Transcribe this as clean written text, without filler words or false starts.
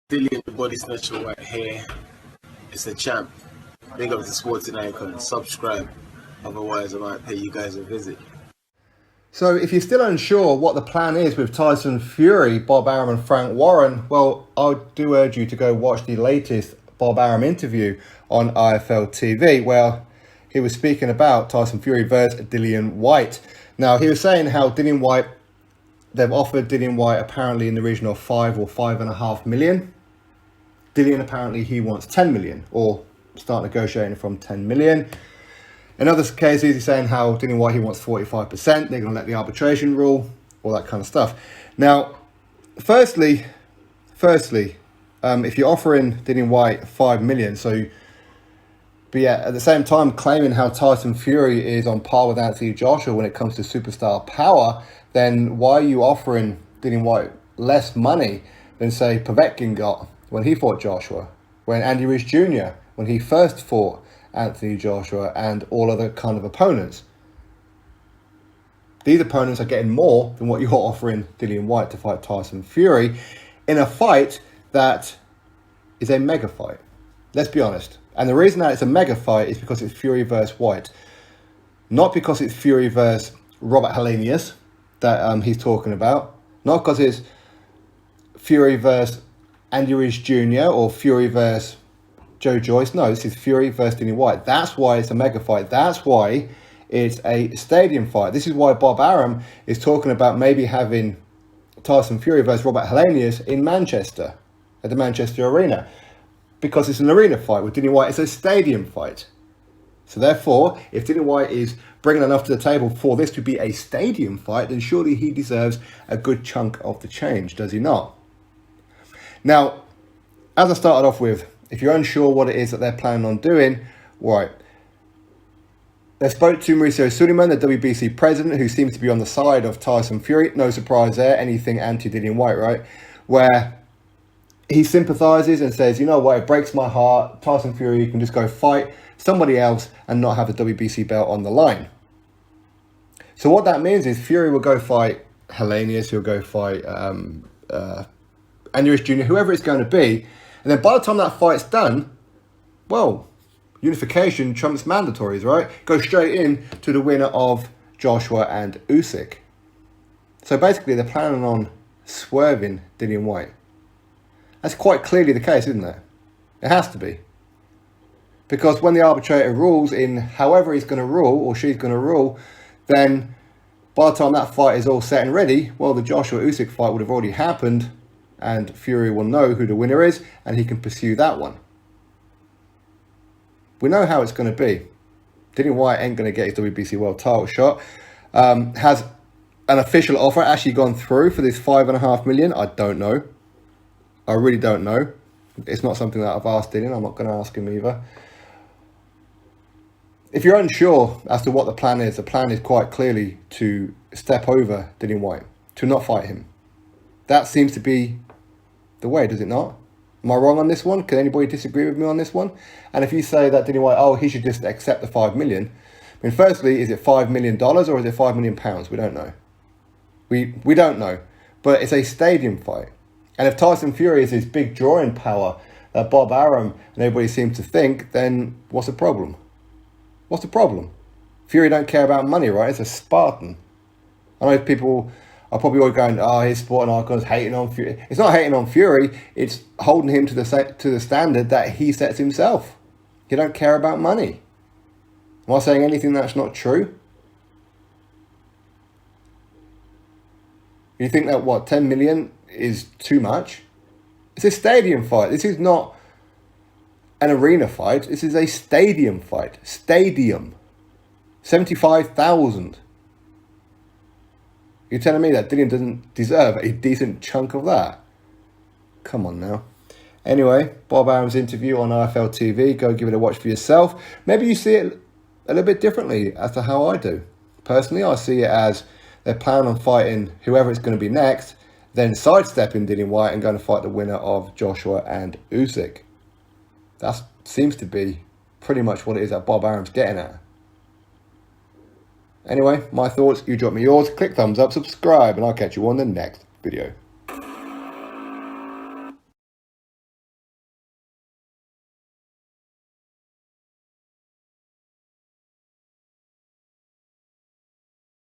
Dillian the Body Snatcher Whyte here. It's a champ. Big up to Sporting Icon. Subscribe. Otherwise, I might pay you guys a visit. So if you're still unsure what the plan is with Tyson Fury, Bob Arum and Frank Warren, well, I do urge you to go watch the latest Bob Arum interview on IFL TV, where he was speaking about Tyson Fury versus Dillian Whyte. Now, he was saying how they've offered Dillian Whyte apparently in the region of 5 or 5.5 million. Dillian, apparently, he wants 10 million, or start negotiating from 10 million. In other cases, he's saying how Dillian Whyte, he wants 45%. They're going to let the arbitration rule, all that kind of stuff. Now, firstly, if you're offering Dillian Whyte 5 million, but yeah, at the same time claiming how Tyson Fury is on par with Anthony Joshua when it comes to superstar power, then why are you offering Dillian Whyte less money than, say, Povetkin got when he fought Joshua, when Andy Ruiz Jr., when he first fought Anthony Joshua and all other kind of opponents? These opponents are getting more than what you're offering Dillian Whyte to fight Tyson Fury in a fight that is a mega fight. Let's be honest. And the reason that it's a mega fight is because it's Fury versus Whyte. Not because it's Fury versus Robert Helenius that he's talking about. Not because it's Fury versus Andy Ruiz Jr. or Fury versus Joe Joyce. No, this is Fury versus Dillian Whyte. That's why it's a mega fight. That's why it's a stadium fight. This is why Bob Arum is talking about maybe having Tyson Fury versus Robert Helenius in Manchester, at the Manchester Arena. Because it's an arena fight. With Dillian Whyte, it's a stadium fight. So therefore, if Dillian Whyte is bringing enough to the table for this to be a stadium fight, then surely he deserves a good chunk of the change, does he not? Now, as I started off with, if you're unsure what it is that they're planning on doing, right, they spoke to Mauricio Suleiman, the WBC president, who seems to be on the side of Tyson Fury. No surprise there, anything anti-Dillian Whyte, right? Where he sympathises and says, you know what, it breaks my heart. Tyson Fury can just go fight somebody else and not have the WBC belt on the line. So what that means is Fury will go fight Helenius, he'll go fight Andy Ruiz Jr., whoever it's going to be. And then by the time that fight's done, well, unification trumps mandatories, right? Go straight in to the winner of Joshua and Usyk. So basically, they're planning on swerving Dillian Whyte. That's quite clearly the case, isn't it? It has to be. Because when the arbitrator rules in however he's going to rule, or she's going to rule, then by the time that fight is all set and ready, well, the Joshua Usyk fight would have already happened, and Fury will know who the winner is, and he can pursue that one. We know how it's going to be. Dillian Whyte ain't going to get his WBC World title shot. Has an official offer actually gone through for this 5.5 million? I don't know. I really don't know. It's not something that I've asked Dillian. I'm not going to ask him either. If you're unsure as to what the plan is quite clearly to step over Dillian Whyte, to not fight him. That seems to be the way, does it not? Am I wrong on this one? Can anybody disagree with me on this one? And if you say that Dillian Whyte, oh, he should just accept the 5 million. I mean, firstly, is it $5 million or is it £5 million? We don't know. We don't know. But it's a stadium fight. And if Tyson Fury is his big drawing power that Bob Arum and everybody seems to think, then what's the problem? What's the problem? Fury don't care about money, right? It's a Spartan. I know people are probably all going, oh, his sporting icons hating on Fury. It's not hating on Fury. It's holding him to the standard that he sets himself. He don't care about money. Am I saying anything that's not true? You think that, what, 10 million is too much? It's a stadium fight. This is not an arena fight. This is a stadium fight. Stadium. 75,000. You're telling me that Dillian doesn't deserve a decent chunk of that? Come on now. Anyway, Bob Arum's interview on IFL TV. Go give it a watch for yourself. Maybe you see it a little bit differently as to how I do. Personally, I see it as they're planning on fighting whoever it's going to be next, then sidestepping Dillian Whyte and going to fight the winner of Joshua and Usyk. That seems to be pretty much what it is that Bob Arum's getting at. Anyway, my thoughts, you drop me yours, click thumbs up, subscribe, and I'll catch you on the next video.